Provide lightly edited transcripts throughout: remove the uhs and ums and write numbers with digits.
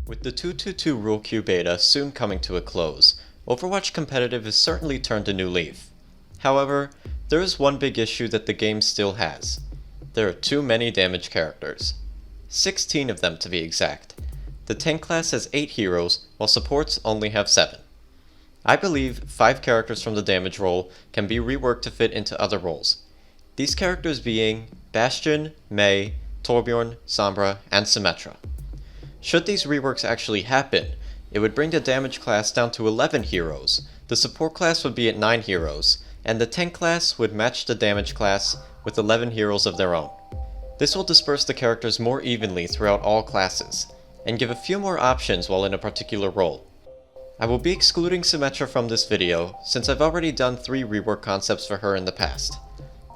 With the 222 Rule Queue beta soon coming to a close, Overwatch Competitive has certainly turned a new leaf. However, there is one big issue that the game still has. There are too many damage characters. 16 of them to be exact. The tank class has 8 heroes, while supports only have 7. I believe 5 characters from the damage role can be reworked to fit into other roles. These characters being Bastion, Mei, Torbjorn, Sombra, and Symmetra. Should these reworks actually happen, it would bring the damage class down to 11 heroes, the support class would be at 9 heroes, and the tank class would match the damage class with 11 heroes of their own. This will disperse the characters more evenly throughout all classes, and give a few more options while in a particular role. I will be excluding Symmetra from this video, since I've already done 3 rework concepts for her in the past.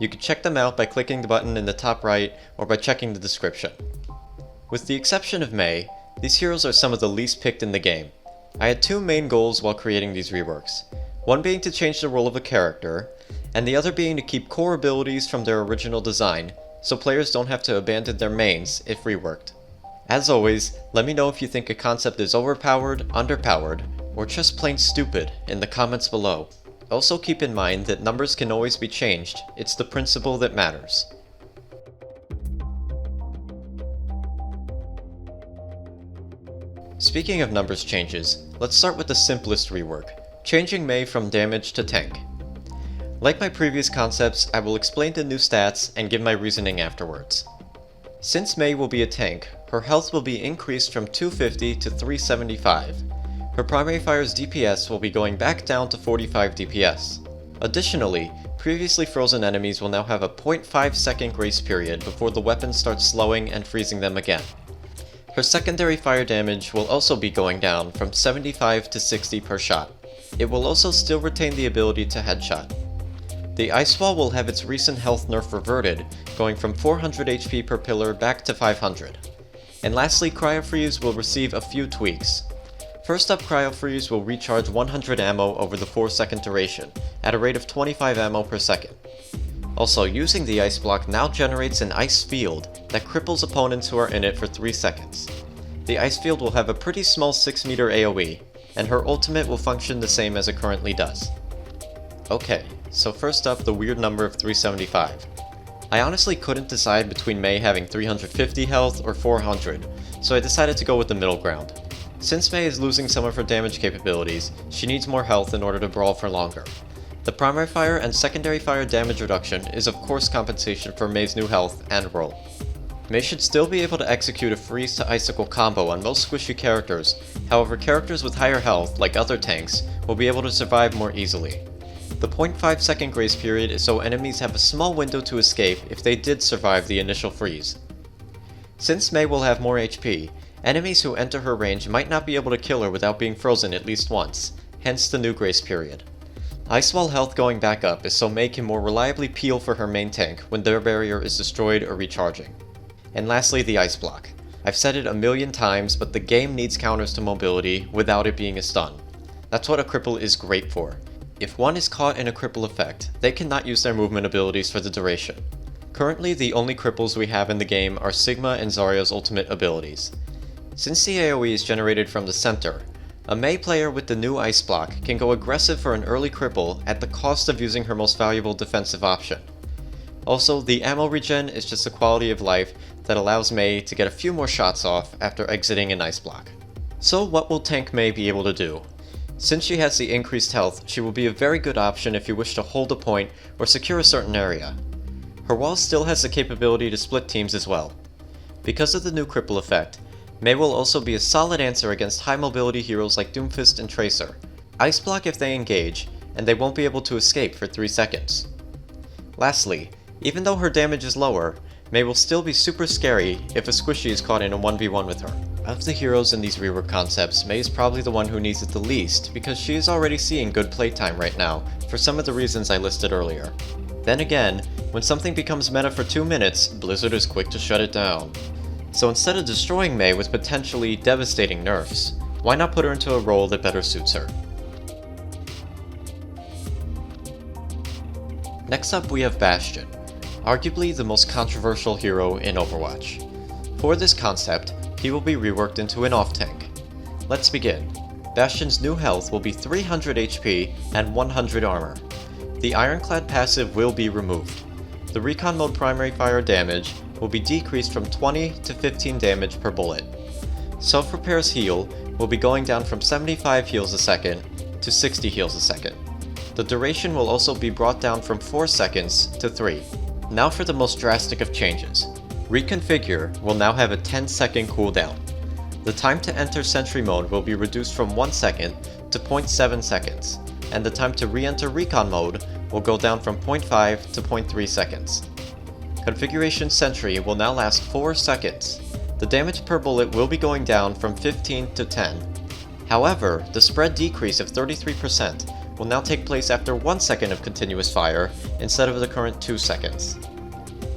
You can check them out by clicking the button in the top right or by checking the description. With the exception of Mei, these heroes are some of the least picked in the game. I had 2 main goals while creating these reworks, one being to change the role of a character, and the other being to keep core abilities from their original design, so players don't have to abandon their mains if reworked. As always, let me know if you think a concept is overpowered, underpowered, or just plain stupid in the comments below. Also keep in mind that numbers can always be changed, it's the principle that matters. Speaking of numbers changes, let's start with the simplest rework, changing Mei from damage to tank. Like my previous concepts, I will explain the new stats and give my reasoning afterwards. Since Mei will be a tank, her health will be increased from 250 to 375. Her primary fire's DPS will be going back down to 45 DPS. Additionally, previously frozen enemies will now have a 0.5 second grace period before the weapon starts slowing and freezing them again. Her secondary fire damage will also be going down from 75 to 60 per shot. It will also still retain the ability to headshot. The Ice Wall will have its recent health nerf reverted, going from 400 HP per pillar back to 500. And lastly, Cryo Freeze will receive a few tweaks. First up, Cryo Freeze will recharge 100 ammo over the 4-second duration, at a rate of 25 ammo per second. Also, using the ice block now generates an ice field that cripples opponents who are in it for 3 seconds. The ice field will have a pretty small 6-meter AoE, and her ultimate will function the same as it currently does. Okay, so first up, the weird number of 375. I honestly couldn't decide between Mei having 350 health or 400, so I decided to go with the middle ground. Since Mei is losing some of her damage capabilities, she needs more health in order to brawl for longer. The primary fire and secondary fire damage reduction is of course compensation for Mei's new health and role. Mei should still be able to execute a freeze to icicle combo on most squishy characters, however characters with higher health, like other tanks, will be able to survive more easily. The 0.5 second grace period is so enemies have a small window to escape if they did survive the initial freeze. Since Mei will have more HP, enemies who enter her range might not be able to kill her without being frozen at least once, hence the new grace period. Ice Wall health going back up is so Mei can more reliably peel for her main tank when their barrier is destroyed or recharging. And lastly, the Ice Block. I've said it a million times, but the game needs counters to mobility without it being a stun. That's what a cripple is great for. If one is caught in a cripple effect, they cannot use their movement abilities for the duration. Currently, the only cripples we have in the game are Sigma and Zarya's ultimate abilities. Since the AoE is generated from the center, a Mei player with the new Ice Block can go aggressive for an early cripple at the cost of using her most valuable defensive option. Also, the ammo regen is just a quality of life that allows Mei to get a few more shots off after exiting an Ice Block. So what will tank Mei be able to do? Since she has the increased health, she will be a very good option if you wish to hold a point or secure a certain area. Her wall still has the capability to split teams as well. Because of the new cripple effect, Mei will also be a solid answer against high mobility heroes like Doomfist and Tracer. Ice Block if they engage, and they won't be able to escape for 3 seconds. Lastly, even though her damage is lower, Mei will still be super scary if a squishy is caught in a 1v1 with her. Of the heroes in these rework concepts, Mei is probably the one who needs it the least because she is already seeing good playtime right now for some of the reasons I listed earlier. Then again, when something becomes meta for 2 minutes, Blizzard is quick to shut it down. So instead of destroying Mei with potentially devastating nerfs, why not put her into a role that better suits her? Next up we have Bastion, arguably the most controversial hero in Overwatch. For this concept, he will be reworked into an off-tank. Let's begin. Bastion's new health will be 300 HP and 100 armor. The Ironclad passive will be removed. The Recon mode primary fire damage will be decreased from 20 to 15 damage per bullet. Self-repair's heal will be going down from 75 heals a second to 60 heals a second. The duration will also be brought down from 4 seconds to 3. Now for the most drastic of changes. Reconfigure will now have a 10-second cooldown. The time to enter Sentry mode will be reduced from 1 second to 0.7 seconds, and the time to re-enter Recon mode will go down from 0.5 to 0.3 seconds. Configuration Sentry will now last 4 seconds. The damage per bullet will be going down from 15 to 10. However, the spread decrease of 33% will now take place after 1 second of continuous fire instead of the current 2 seconds.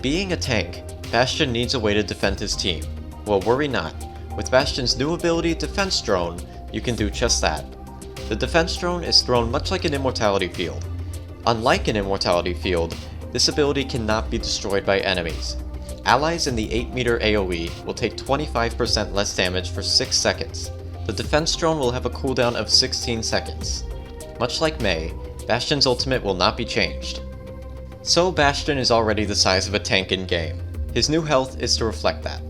Being a tank, Bastion needs a way to defend his team. Well, worry not. With Bastion's new ability Defense Drone, you can do just that. The Defense Drone is thrown much like an Immortality Field. Unlike an Immortality Field, this ability cannot be destroyed by enemies. Allies in the 8-meter AoE will take 25% less damage for 6 seconds. The Defense Drone will have a cooldown of 16 seconds. Much like Mei, Bastion's ultimate will not be changed. So Bastion is already the size of a tank in-game. His new health is to reflect that.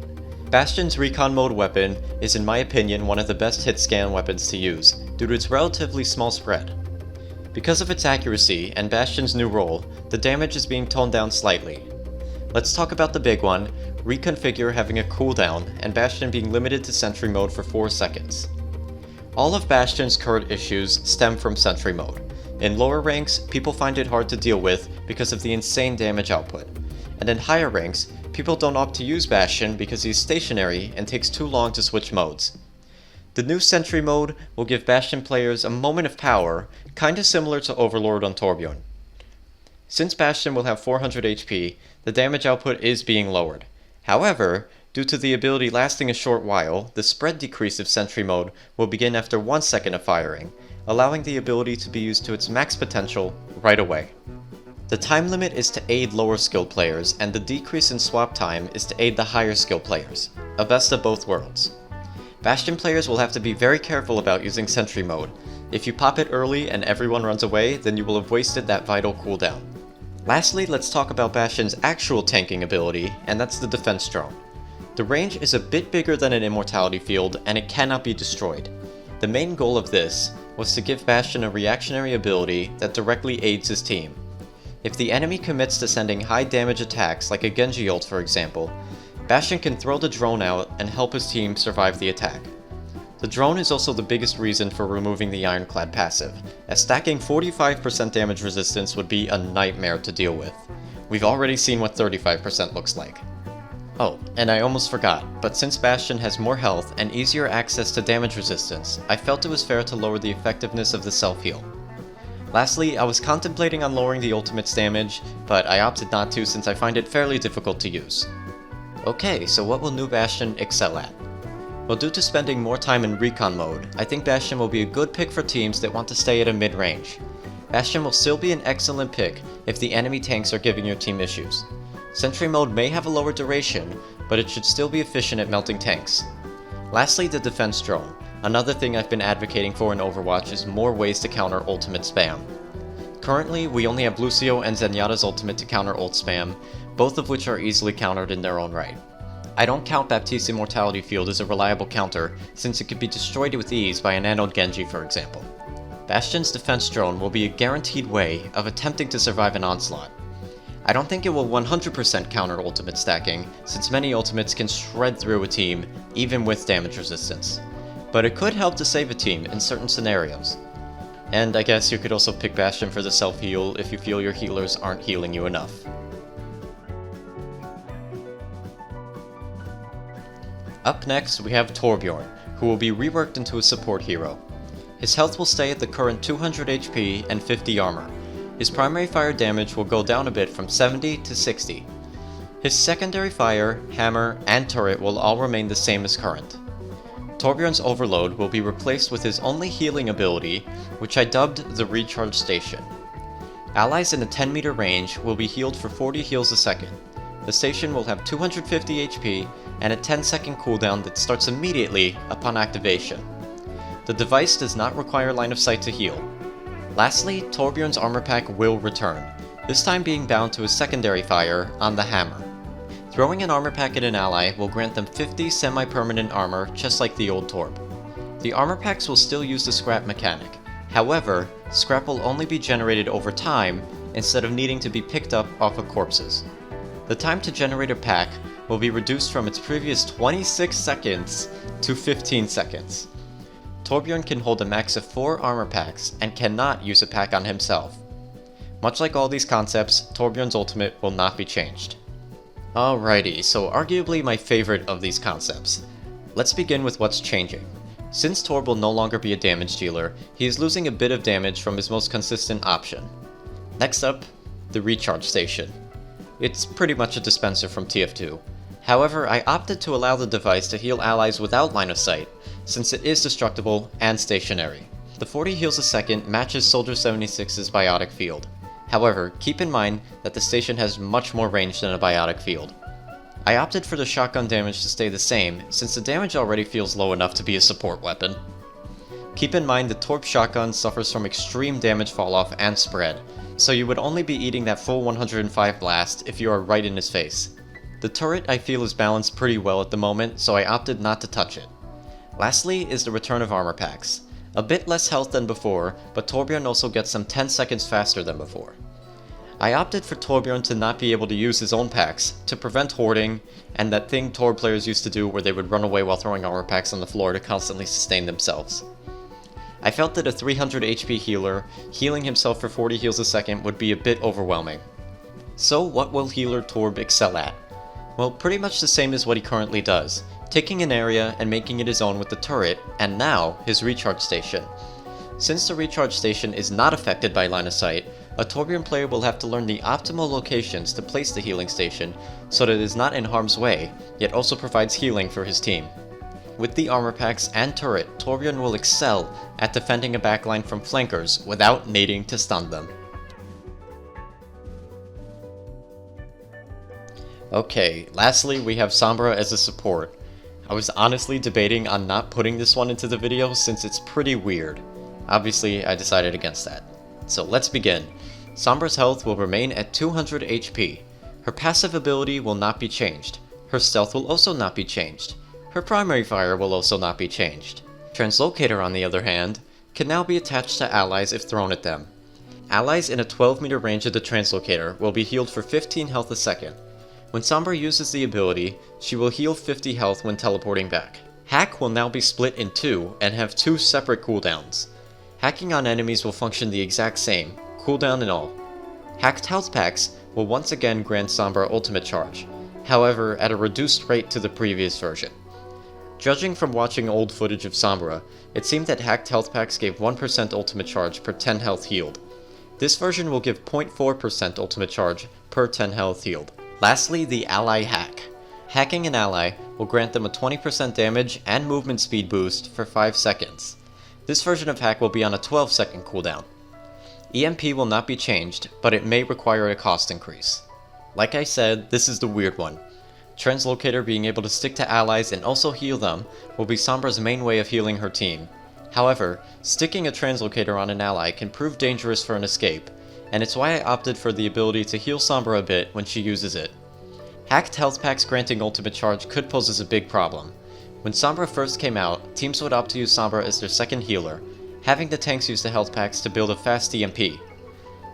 Bastion's Recon mode weapon is in my opinion one of the best hit scan weapons to use, due to its relatively small spread. Because of its accuracy and Bastion's new role, the damage is being toned down slightly. Let's talk about the big one, Reconfigure having a cooldown and Bastion being limited to Sentry mode for 4 seconds. All of Bastion's current issues stem from Sentry mode. In lower ranks, people find it hard to deal with because of the insane damage output. And in higher ranks, people don't opt to use Bastion because he's stationary and takes too long to switch modes. The new Sentry mode will give Bastion players a moment of power, kinda similar to Overlord on Torbjorn. Since Bastion will have 400 HP, the damage output is being lowered. However, due to the ability lasting a short while, the spread decrease of Sentry mode will begin after 1 second of firing, allowing the ability to be used to its max potential right away. The time limit is to aid lower skilled players, and the decrease in swap time is to aid the higher skilled players, a best of both worlds. Bastion players will have to be very careful about using Sentry mode. If you pop it early and everyone runs away, then you will have wasted that vital cooldown. Lastly, let's talk about Bastion's actual tanking ability, and that's the Defense Drone. The range is a bit bigger than an Immortality Field, and it cannot be destroyed. The main goal of this was to give Bastion a reactionary ability that directly aids his team. If the enemy commits to sending high damage attacks like a Genji ult for example, Bastion can throw the drone out and help his team survive the attack. The drone is also the biggest reason for removing the Ironclad passive, as stacking 45% damage resistance would be a nightmare to deal with. We've already seen what 35% looks like. Oh, and I almost forgot, but since Bastion has more health and easier access to damage resistance, I felt it was fair to lower the effectiveness of the self-heal. Lastly, I was contemplating on lowering the ultimate's damage, but I opted not to since I find it fairly difficult to use. Okay, so what will new Bastion excel at? Well, due to spending more time in Recon mode, I think Bastion will be a good pick for teams that want to stay at a mid-range. Bastion will still be an excellent pick if the enemy tanks are giving your team issues. Sentry mode may have a lower duration, but it should still be efficient at melting tanks. Lastly, the Defense Drone. Another thing I've been advocating for in Overwatch is more ways to counter ultimate spam. Currently, we only have Lucio and Zenyatta's ultimate to counter ult spam, both of which are easily countered in their own right. I don't count Baptiste's Immortality Field as a reliable counter, since it could be destroyed with ease by an Anode Genji for example. Bastion's Defense Drone will be a guaranteed way of attempting to survive an onslaught. I don't think it will 100% counter ultimate stacking, since many ultimates can shred through a team, even with damage resistance. But it could help to save a team in certain scenarios. And I guess you could also pick Bastion for the self-heal if you feel your healers aren't healing you enough. Up next, we have Torbjorn, who will be reworked into a support hero. His health will stay at the current 200 HP and 50 armor. His primary fire damage will go down a bit from 70 to 60. His secondary fire, hammer, and turret will all remain the same as current. Torbjorn's overload will be replaced with his only healing ability, which I dubbed the Recharge Station. Allies in a 10-meter range will be healed for 40 heals a second. The station will have 250 HP and a 10-second cooldown that starts immediately upon activation. The device does not require line of sight to heal. Lastly, Torbjorn's armor pack will return, this time being bound to a secondary fire on the hammer. Throwing an armor pack at an ally will grant them 50 semi-permanent armor, just like the old Torb. The armor packs will still use the scrap mechanic. However, scrap will only be generated over time instead of needing to be picked up off of corpses. The time to generate a pack will be reduced from its previous 26 seconds to 15 seconds. Torbjorn can hold a max of 4 armor packs and cannot use a pack on himself. Much like all these concepts, Torbjorn's ultimate will not be changed. Alrighty, so arguably my favorite of these concepts. Let's begin with what's changing. Since Torb will no longer be a damage dealer, he is losing a bit of damage from his most consistent option. Next up, the recharge station. It's pretty much a dispenser from TF2. However, I opted to allow the device to heal allies without line of sight, since it is destructible and stationary. The 40 heals a second matches Soldier 76's biotic field. However, keep in mind that the station has much more range than a biotic field. I opted for the shotgun damage to stay the same, since the damage already feels low enough to be a support weapon. Keep in mind the Torb shotgun suffers from extreme damage falloff and spread, so you would only be eating that full 105 blast if you are right in his face. The turret I feel is balanced pretty well at the moment, so I opted not to touch it. Lastly is the return of armor packs. A bit less health than before, but Torbjorn also gets some 10 seconds faster than before. I opted for Torbjorn to not be able to use his own packs, to prevent hoarding, and that thing Torb players used to do where they would run away while throwing armor packs on the floor to constantly sustain themselves. I felt that a 300 HP healer, healing himself for 40 heals a second would be a bit overwhelming. So what will healer Torb excel at? Well, pretty much the same as what he currently does, taking an area and making it his own with the turret, and now his recharge station. Since the recharge station is not affected by line of sight, a Torbjorn player will have to learn the optimal locations to place the healing station so that it is not in harm's way, yet also provides healing for his team. With the armor packs and turret, Torbjorn will excel at defending a backline from flankers without needing to stun them. Okay, lastly we have Sombra as a support. I was honestly debating on not putting this one into the video since it's pretty weird. Obviously, I decided against that. So let's begin. Sombra's health will remain at 200 HP. Her passive ability will not be changed. Her stealth will also not be changed. Her primary fire will also not be changed. Translocator, on the other hand, can now be attached to allies if thrown at them. Allies in a 12 meter range of the Translocator will be healed for 15 health a second. When Sombra uses the ability, she will heal 50 health when teleporting back. Hack will now be split in two and have 2 separate cooldowns. Hacking on enemies will function the exact same, cooldown and all. Hacked health packs will once again grant Sombra ultimate charge, however at a reduced rate to the previous version. Judging from watching old footage of Sombra, it seemed that hacked health packs gave 1% ultimate charge per 10 health healed. This version will give 0.4% ultimate charge per 10 health healed. Lastly, the ally hack. Hacking an ally will grant them a 20% damage and movement speed boost for 5 seconds. This version of hack will be on a 12-second cooldown. EMP will not be changed, but it may require a cost increase. Like I said, this is the weird one. Translocator being able to stick to allies and also heal them will be Sombra's main way of healing her team. However, sticking a Translocator on an ally can prove dangerous for an escape, and it's why I opted for the ability to heal Sombra a bit when she uses it. Hacked health packs granting ultimate charge could pose as a big problem. When Sombra first came out, teams would opt to use Sombra as their second healer, having the tanks use the health packs to build a fast EMP.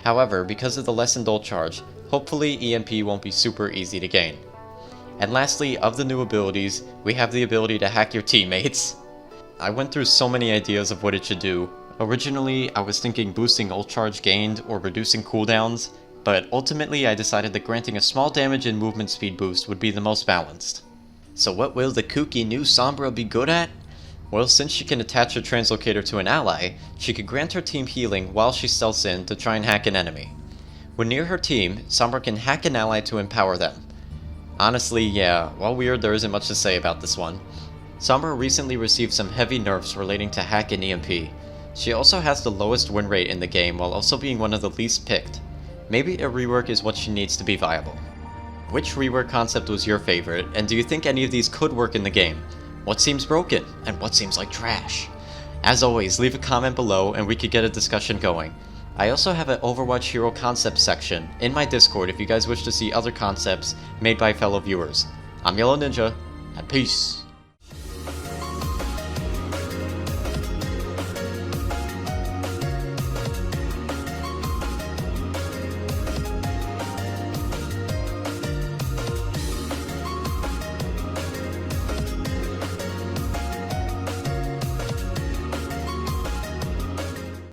However, because of the lessened ult charge, hopefully EMP won't be super easy to gain. And lastly, of the new abilities, we have the ability to hack your teammates. I went through so many ideas of what it should do. Originally, I was thinking boosting ult charge gained or reducing cooldowns, but ultimately I decided that granting a small damage and movement speed boost would be the most balanced. So what will the kooky new Sombra be good at? Well, since she can attach her Translocator to an ally, she could grant her team healing while she stealths in to try and hack an enemy. When near her team, Sombra can hack an ally to empower them. Honestly, yeah, while weird, there isn't much to say about this one. Sombra recently received some heavy nerfs relating to hack and EMP. She also has the lowest win rate in the game while also being one of the least picked. Maybe a rework is what she needs to be viable. Which rework concept was your favorite, and do you think any of these could work in the game? What seems broken, and what seems like trash? As always, leave a comment below and we could get a discussion going. I also have an Overwatch hero concept section in my Discord if you guys wish to see other concepts made by fellow viewers. I'm YellowNinja, and peace!